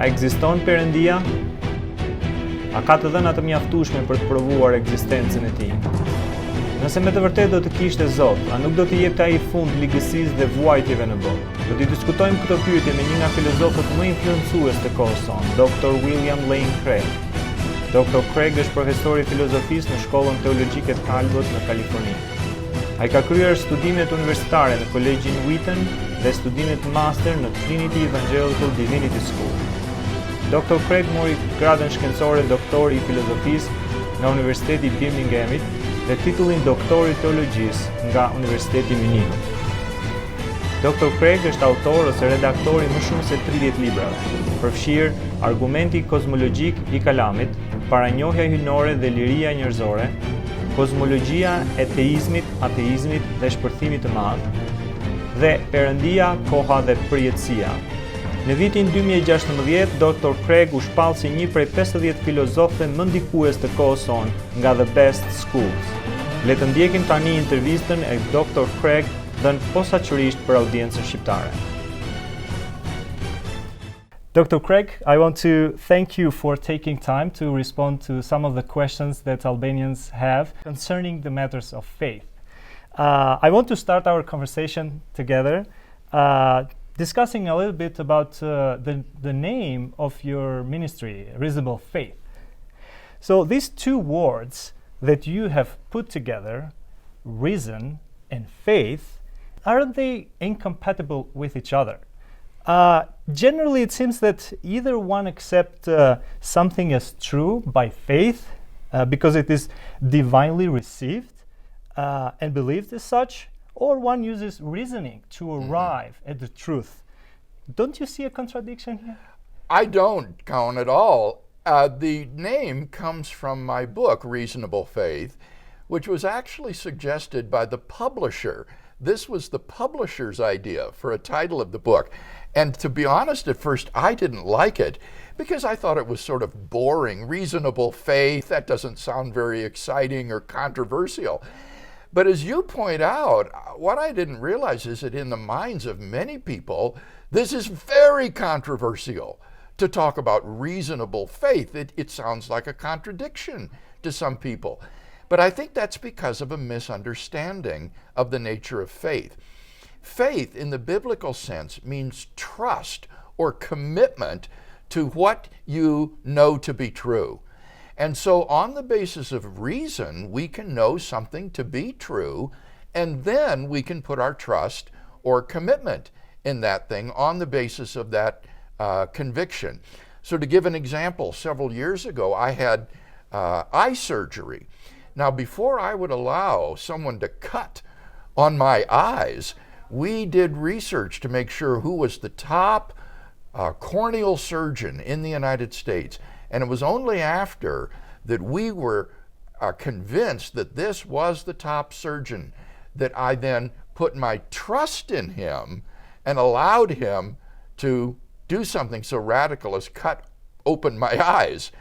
A ekziston Perëndia? A ka të dhëna të mjaftueshme për të provuar ekzistencën e tij? Nëse me të vërtetë do të kishte Zot, a nuk do t'i jepte ai fund ligësisë dhe vuajtjeve në botë? Do t'i diskutojmë këtë pyetje me një nga filozofët më influencues të kohës sonë, Dr. William Lane Craig. Dr. Craig është profesor i filozofisë në Shkollën Teologjike të Talbot në Kaliforni. Ai ka kryer studimet universitare në Kolegjin Wheaton dhe studimet master në Trinity Evangelical Divinity School. Dr. Craig mori gradën shkencore doktor i filozofisë nga Universiteti i Birminghamit dhe titullin doktor i teologjisë nga Universiteti i Minimit. Dr. Craig është autor ose redaktor i më shumë se 30 librave, përfshirë Argumenti kozmologjik i kalamit, Paranjohja hyjnore dhe liria njerëzore, Kozmologjia e teizmit, ateizmit dhe shpërthimit të madh, dhe Perëndia, koha dhe përjetësia. Në vitin 2016, Dr. Craig u shpall si një prej 50 filozofëve më ndikues të kohës sonë nga The Best Schools. Le të ndjekim tani intervistën e Dr. Craig dhënë posaçërisht për audiencën shqiptare. Dr. Craig, I want to thank you for taking time to respond to some of the questions that Albanians have concerning the matters of faith. I want to start our conversation together discussing a little bit about the name of your ministry, Reasonable Faith. So these two words that you have put together, reason and faith, aren't they incompatible with each other? Generally, it seems that either one accepts something as true by faith because it is divinely received and believed as such, or one uses reasoning to arrive at the truth. Don't you see a contradiction here? I don't, Count, at all. The name comes from my book, Reasonable Faith, which was actually suggested by the publisher. This was the publisher's idea for a title of the book. And to be honest, at first I didn't like it because I thought it was sort of boring. Reasonable faith, that doesn't sound very exciting or controversial. But as you point out, what I didn't realize is that in the minds of many people, this is very controversial to talk about reasonable faith. It sounds like a contradiction to some people. But I think that's because of a misunderstanding of the nature of faith. Faith, in the biblical sense, means trust or commitment to what you know to be true. And so on the basis of reason, we can know something to be true, and then we can put our trust or commitment in that thing on the basis of that conviction. So to give an example, several years ago, I had eye surgery. Now, before I would allow someone to cut on my eyes, we did research to make sure who was the top corneal surgeon in the United States. And it was only after that we were convinced that this was the top surgeon that I then put my trust in him and allowed him to do something so radical as cut open my eyes.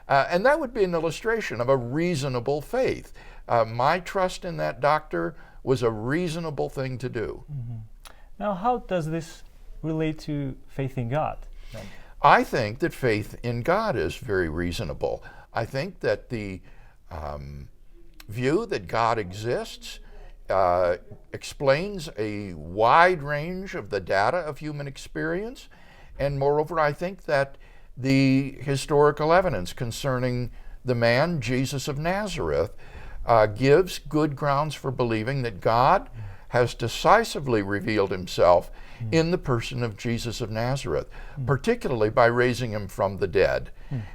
And that would be an illustration of a reasonable faith. My trust in that doctor was a reasonable thing to do. Mm-hmm. Now, how does this relate to faith in God, then? I think that faith in God is very reasonable. I think that the view that God exists explains a wide range of the data of human experience. And moreover, I think that the historical evidence concerning the man, Jesus of Nazareth, gives good grounds for believing that God has decisively revealed himself in the person of Jesus of Nazareth, particularly by raising him from the dead.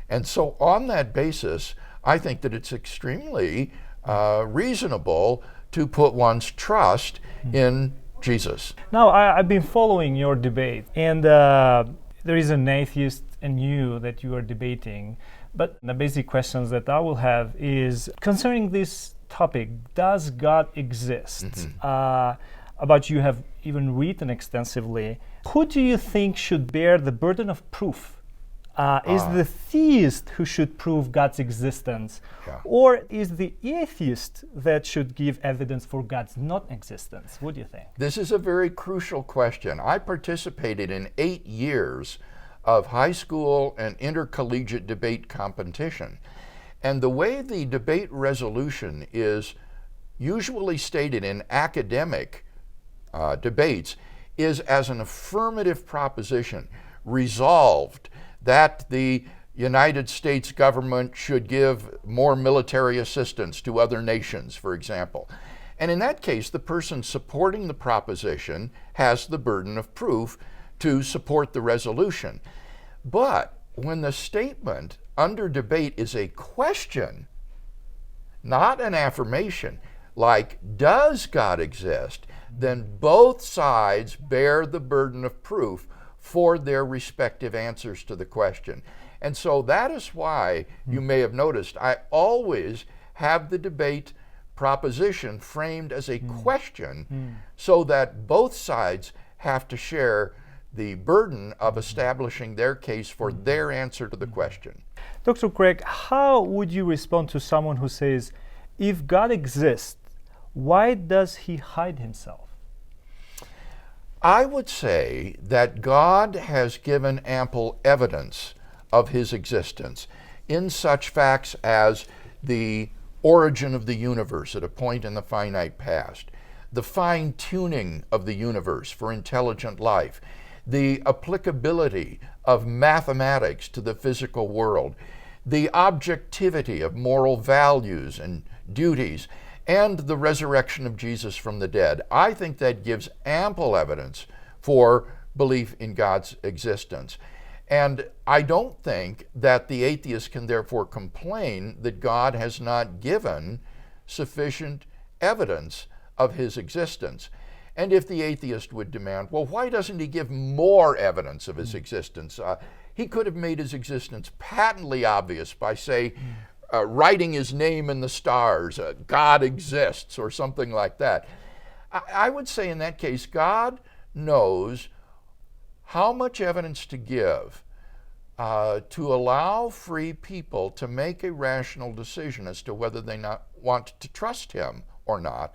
And so on that basis, I think that it's extremely reasonable to put one's trust in Jesus. Now, I've been following your debate, and there is an atheist and you that you are debating. But the basic questions that I will have is concerning this topic, does God exist? About you have even written extensively. Who do you think should bear the burden of proof? Is the theist who should prove God's existence? Or is the atheist that should give evidence for God's non-existence? What do you think? This is a very crucial question. I participated in 8 years of high school and intercollegiate debate competition. And the way the debate resolution is usually stated in academic debates is as an affirmative proposition, resolved that the United States government should give more military assistance to other nations, for example. And in that case, the person supporting the proposition has the burden of proof to support the resolution. But when the statement under debate is a question, not an affirmation, like, does God exist, then both sides bear the burden of proof for their respective answers to the question. And so that is why you may have noticed I always have the debate proposition framed as a question so that both sides have to share the burden of establishing their case for their answer to the question. Dr. Craig, how would you respond to someone who says, if God exists, why does he hide himself? I would say that God has given ample evidence of his existence in such facts as the origin of the universe at a point in the finite past, the fine-tuning of the universe for intelligent life, the applicability of mathematics to the physical world, the objectivity of moral values and duties, and the resurrection of Jesus from the dead. I think that gives ample evidence for belief in God's existence. And I don't think that the atheist can therefore complain that God has not given sufficient evidence of his existence. And if the atheist would demand, well, why doesn't he give more evidence of his existence? He could have made his existence patently obvious by, say, writing his name in the stars, God exists, or something like that. I would say in that case, God knows how much evidence to give to allow free people to make a rational decision as to whether they want to trust him or not,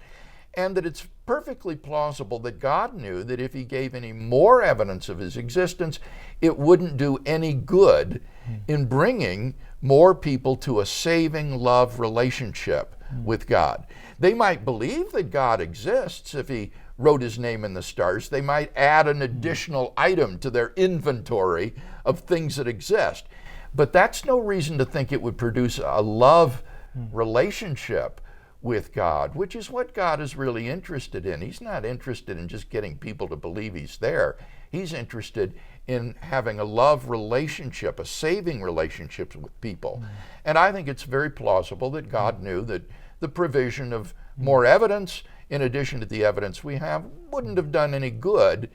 and that it's perfectly plausible that God knew that if he gave any more evidence of his existence, it wouldn't do any good in bringing more people to a saving love relationship with God. They might believe that God exists if he wrote his name in the stars. They might add an additional item to their inventory of things that exist. But that's no reason to think it would produce a love relationship with God, which is what God is really interested in. He's not interested in just getting people to believe he's there. He's interested in having a love relationship, a saving relationship with people. And I think it's very plausible that God knew that the provision of more evidence, in addition to the evidence we have, wouldn't have done any good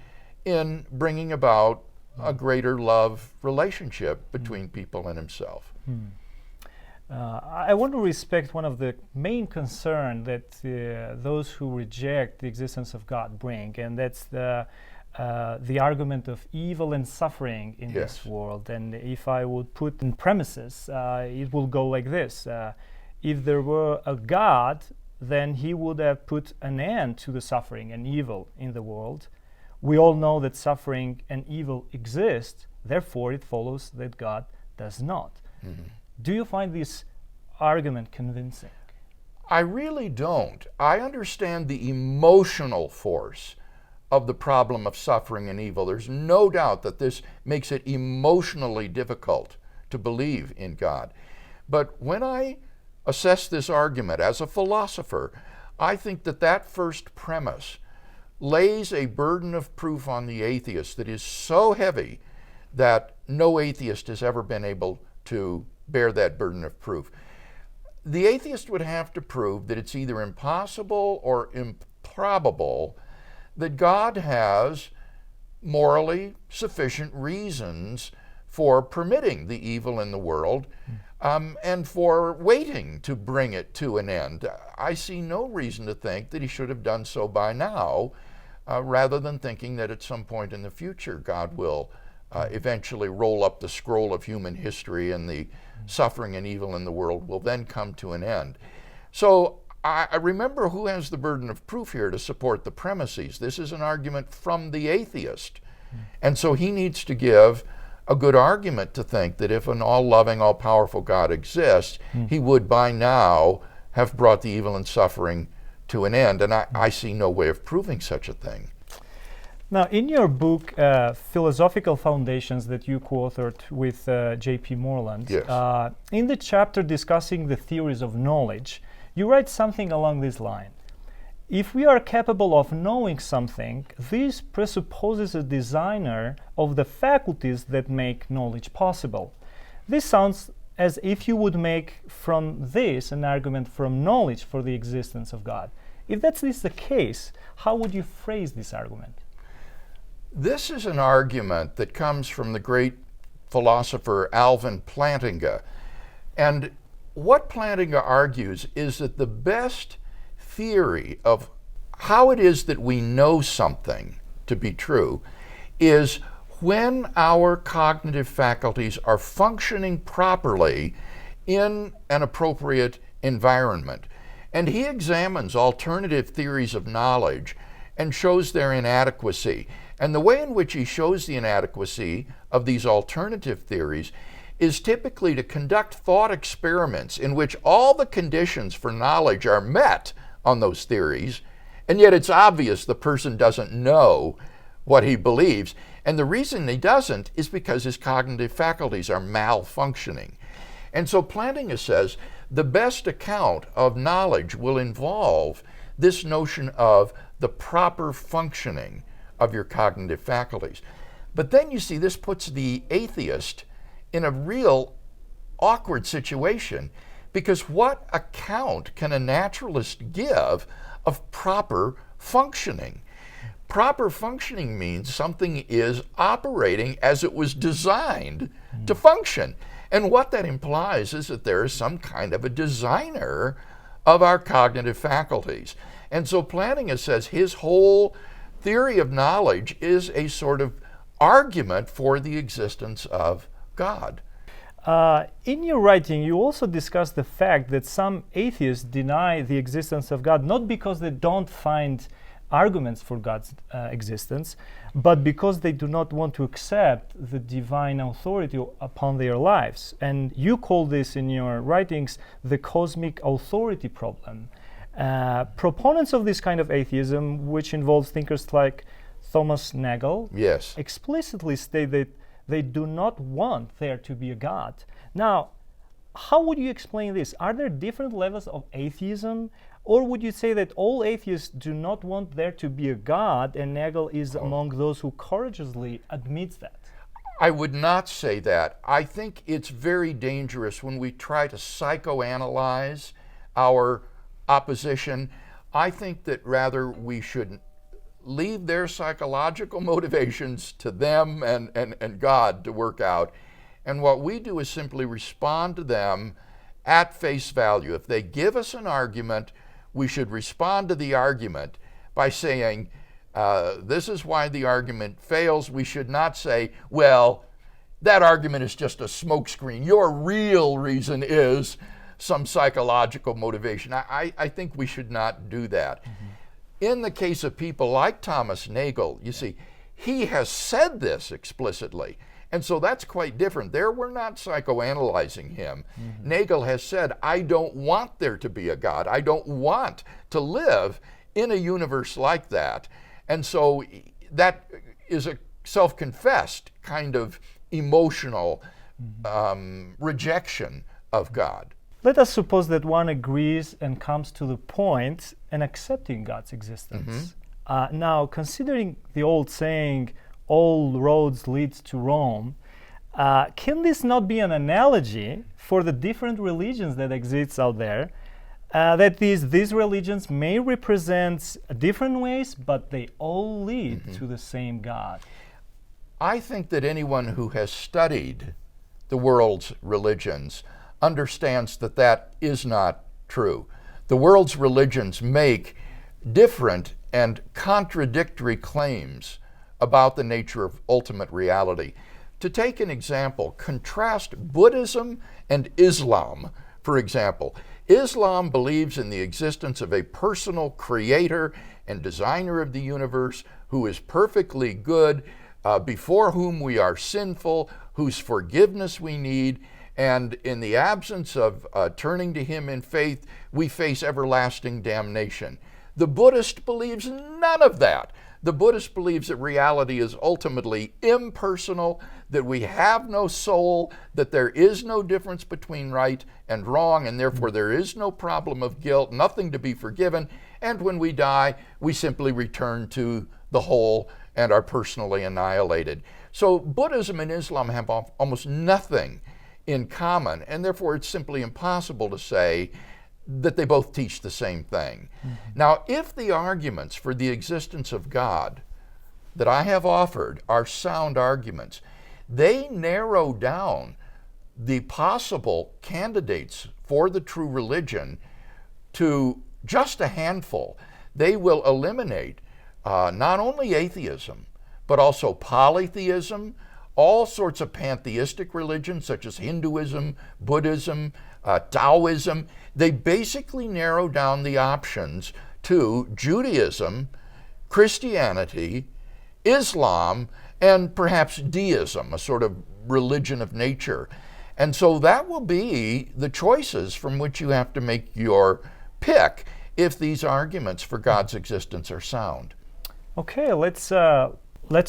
in bringing about a greater love relationship between people and himself. I want to respect one of the main concerns that those who reject the existence of God bring, and that's the argument of evil and suffering in this world. And if I would put in premises, it will go like this. If there were a God, then he would have put an end to the suffering and evil in the world. We all know that suffering and evil exist, therefore it follows that God does not. Do you find this argument convincing? I really don't. I understand the emotional force of the problem of suffering and evil. There's no doubt that this makes it emotionally difficult to believe in God. But when I assess this argument as a philosopher, I think that that first premise lays a burden of proof on the atheist that is so heavy that no atheist has ever been able to bear that burden of proof. The atheist would have to prove that it's either impossible or improbable that God has morally sufficient reasons for permitting the evil in the world and for waiting to bring it to an end. I see no reason to think that he should have done so by now, rather than thinking that at some point in the future God will eventually roll up the scroll of human history and the suffering and evil in the world will then come to an end. So I remember who has the burden of proof here to support the premises. This is an argument from the atheist. And so he needs to give a good argument to think that if an all-loving, all-powerful God exists, he would by now have brought the evil and suffering to an end. And I see no way of proving such a thing. Now, in your book, Philosophical Foundations, that you co-authored with J.P. Moreland, Yes. In the chapter discussing the theories of knowledge, you write something along this line. If we are capable of knowing something, this presupposes a designer of the faculties that make knowledge possible. This sounds as if you would make from this an argument from knowledge for the existence of God. If that's the case, how would you phrase this argument? This is an argument that comes from the great philosopher Alvin Plantinga. And what Plantinga argues is that the best theory of how it is that we know something to be true is when our cognitive faculties are functioning properly in an appropriate environment. And he examines alternative theories of knowledge and shows their inadequacy. And the way in which he shows the inadequacy of these alternative theories is typically to conduct thought experiments in which all the conditions for knowledge are met on those theories, and yet it's obvious the person doesn't know what he believes. And the reason he doesn't is because his cognitive faculties are malfunctioning. And so Plantinga says the best account of knowledge will involve this notion of the proper functioning of your cognitive faculties. But then you see this puts the atheist in a real awkward situation, because what account can a naturalist give of proper functioning? Proper functioning means something is operating as it was designed to function. And what that implies is that there is some kind of a designer of our cognitive faculties. And so Plantinga says his whole theory of knowledge is a sort of argument for the existence of God. In your writing, you also discuss the fact that some atheists deny the existence of God, not because they don't find arguments for God's existence, but because they do not want to accept the divine authority upon their lives. And you call this in your writings the cosmic authority problem. Proponents of this kind of atheism, which involves thinkers like Thomas Nagel, Yes. explicitly state that they do not want there to be a God. Now, how would you explain this? Are there different levels of atheism? Or would you say that all atheists do not want there to be a God, and Nagel is among those who courageously admits that? I would not say that. I think it's very dangerous when we try to psychoanalyze our opposition. I think that rather we should leave their psychological motivations to them and God to work out. And what we do is simply respond to them at face value. If they give us an argument, we should respond to the argument by saying, this is why the argument fails. We should not say, well, that argument is just a smokescreen. Your real reason is some psychological motivation. I think we should not do that. Mm-hmm. In the case of people like Thomas Nagel, you see, he has said this explicitly. And so that's quite different. There we're not psychoanalyzing him. Mm-hmm. Nagel has said, I don't want there to be a God. I don't want to live in a universe like that. And so that is a self-confessed kind of emotional rejection of God. Let us suppose that one agrees and comes to the point in accepting God's existence. Mm-hmm. Now, considering the old saying, all roads lead to Rome, can this not be an analogy for the different religions that exist out there? That these religions may represent different ways, but they all lead to the same God. I think that anyone who has studied the world's religions understands that that is not true. The world's religions make different and contradictory claims about the nature of ultimate reality. To take an example, contrast Buddhism and Islam, for example. Islam believes in the existence of a personal creator and designer of the universe who is perfectly good, before whom we are sinful, whose forgiveness we need, and in the absence of turning to him in faith, we face everlasting damnation. The Buddhist believes none of that. The Buddhist believes that reality is ultimately impersonal, that we have no soul, that there is no difference between right and wrong, and therefore there is no problem of guilt, nothing to be forgiven, and when we die, we simply return to the whole and are personally annihilated. So Buddhism and Islam have almost nothing in common, and therefore it's simply impossible to say that they both teach the same thing. Now, if the arguments for the existence of God that I have offered are sound arguments, they narrow down the possible candidates for the true religion to just a handful. They will eliminate not only atheism, but also polytheism, all sorts of pantheistic religions such as Hinduism, Buddhism, Taoism. They basically narrow down the options to Judaism, Christianity, Islam, and perhaps deism, a sort of religion of nature. And so that will be the choices from which you have to make your pick if these arguments for God's existence are sound. Okay, let's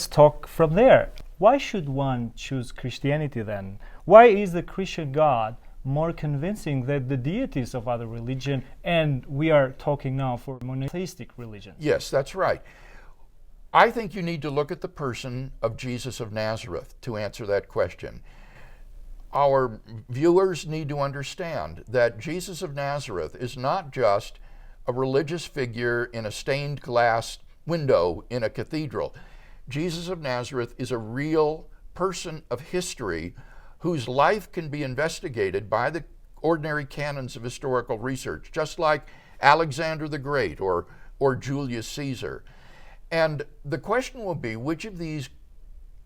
talk from there. Why should one choose Christianity then? Why is the Christian God more convincing than the deities of other religion? And we are talking now for monotheistic religions. Yes, that's right. I think you need to look at the person of Jesus of Nazareth to answer that question. Our viewers need to understand that Jesus of Nazareth is not just a religious figure in a stained glass window in a cathedral. Jesus of Nazareth is a real person of history whose life can be investigated by the ordinary canons of historical research, just like Alexander the Great or Julius Caesar. And the question will be, which of these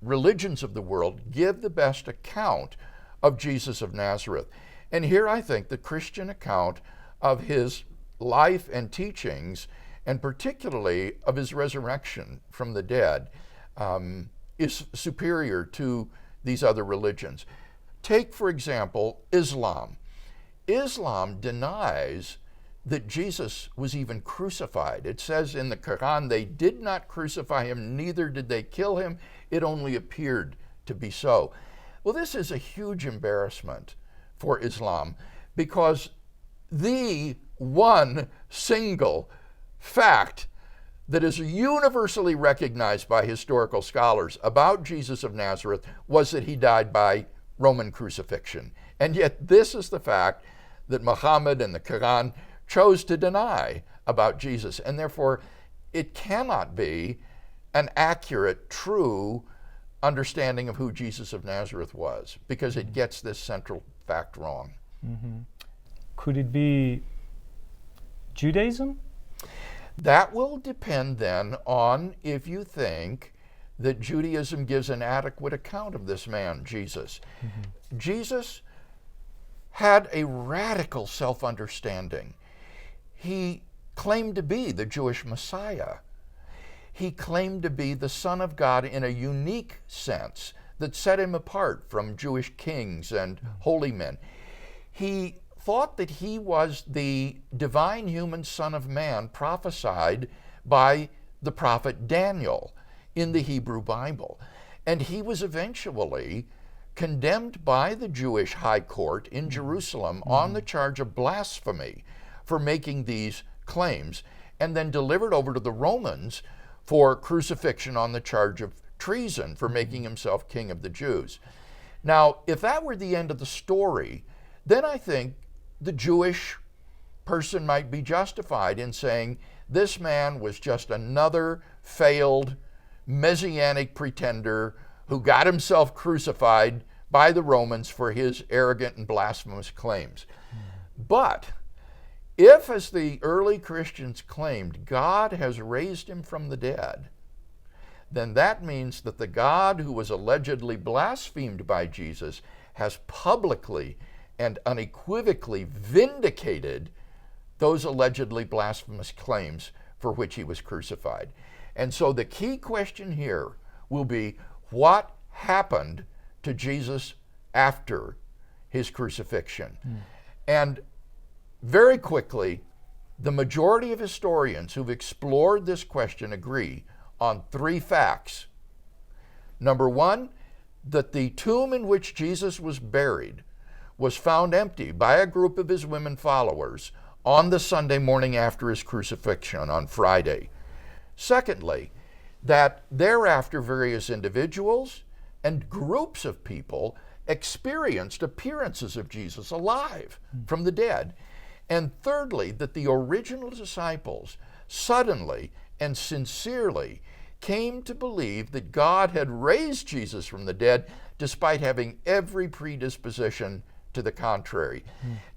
religions of the world give the best account of Jesus of Nazareth? And here I think the Christian account of his life and teachings, and particularly of his resurrection from the dead, is superior to these other religions. Take, for example, Islam. Islam denies that Jesus was even crucified. It says in the Quran, they did not crucify him, neither did they kill him. It only appeared to be so. Well, this is a huge embarrassment for Islam, because the one single fact that is universally recognized by historical scholars about Jesus of Nazareth was that he died by Roman crucifixion. And yet this is the fact that Muhammad and the Quran chose to deny about Jesus, and therefore it cannot be an accurate, true understanding of who Jesus of Nazareth was, because it gets this central fact wrong. Mm-hmm. Could it be Judaism? That will depend then on if you think that Judaism gives an adequate account of this man, Jesus. Mm-hmm. Jesus had a radical self-understanding. He claimed to be the Jewish Messiah. He claimed to be the Son of God in a unique sense that set him apart from Jewish kings and holy men. He thought that he was the divine human Son of Man prophesied by the prophet Daniel in the Hebrew Bible. And he was eventually condemned by the Jewish high court in Jerusalem on the charge of blasphemy for making these claims, and then delivered over to the Romans for crucifixion on the charge of treason for making himself king of the Jews. Now, if that were the end of the story, then I think the Jewish person might be justified in saying this man was just another failed messianic pretender who got himself crucified by the Romans for his arrogant and blasphemous claims. But if, as the early Christians claimed, God has raised him from the dead, then that means that the God who was allegedly blasphemed by Jesus has publicly and unequivocally vindicated those allegedly blasphemous claims for which he was crucified. And so the key question here will be, what happened to Jesus after his crucifixion. And very quickly, the majority of historians who've explored this question agree on 3 facts. Number 1, that the tomb in which Jesus was buried was found empty by a group of his women followers on the Sunday morning after his crucifixion on Friday. Secondly, that thereafter various individuals and groups of people experienced appearances of Jesus alive from the dead. And thirdly, that the original disciples suddenly and sincerely came to believe that God had raised Jesus from the dead despite having every predisposition to the contrary.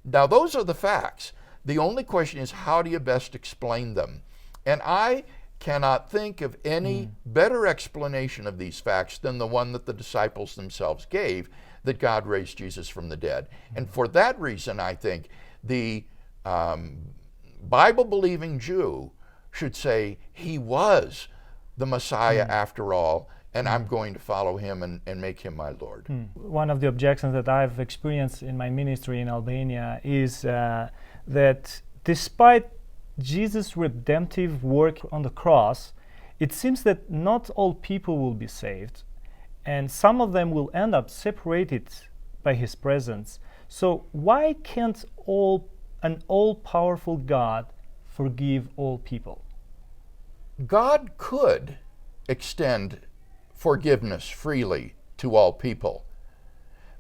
Now, those are the facts. The only question is, how do you best explain them? And I cannot think of any better explanation of these facts than the one that the disciples themselves gave, that God raised Jesus from the dead. And for that reason, I think the Bible-believing Jew should say, he was the Messiah after all, and I'm going to follow him and make him my Lord. One of the objections that I've experienced in my ministry in Albania is that despite Jesus' redemptive work on the cross, it seems that not all people will be saved, and some of them will end up separated by his presence. So why can't an all-powerful God forgive all people? God could extend forgiveness freely to all people,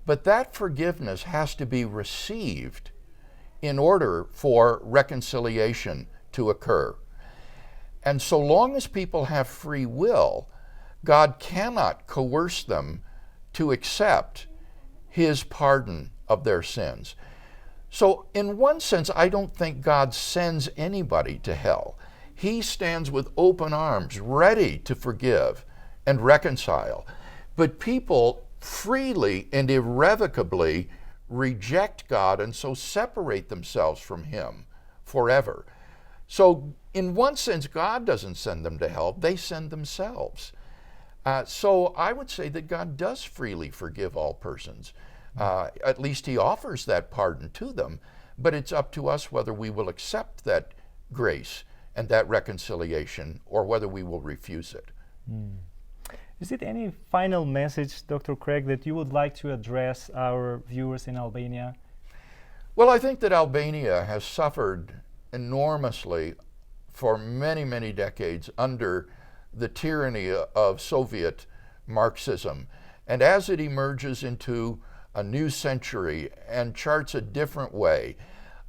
but that forgiveness has to be received in order for reconciliation to occur. And so long as people have free will, God cannot coerce them to accept his pardon of their sins. So in one sense, I don't think God sends anybody to hell. He stands with open arms, ready to forgive and reconcile. But people freely and irrevocably reject God and so separate themselves from him forever. So in one sense, God doesn't send them to hell, they send themselves. So I would say that God does freely forgive all persons. At least he offers that pardon to them, but it's up to us whether we will accept that grace and that reconciliation, or whether we will refuse it. Is it any final message, Dr. Craig, that you would like to address our viewers in Albania? Well, I think that Albania has suffered enormously for many, many decades under the tyranny of Soviet Marxism. And as it emerges into a new century and charts a different way,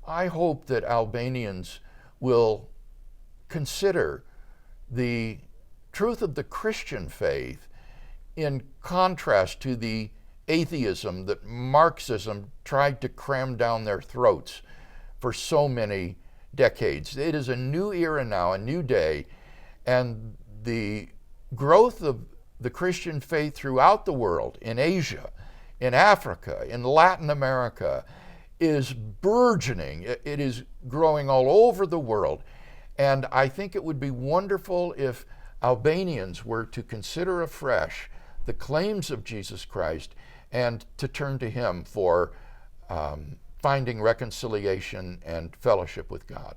I hope that Albanians will consider the truth of the Christian faith in contrast to the atheism that Marxism tried to cram down their throats for so many decades. It is a new era now, a new day, and the growth of the Christian faith throughout the world, in Asia, in Africa, in Latin America, is burgeoning. It is growing all over the world. And I think it would be wonderful if Albanians were to consider afresh the claims of Jesus Christ and to turn to him for finding reconciliation and fellowship with God.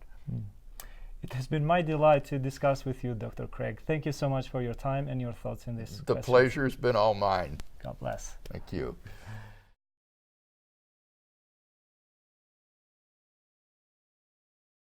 It has been my delight to discuss with you, Dr. Craig. Thank you so much for your time and your thoughts in this. The pleasure's been all mine. God bless. Thank you.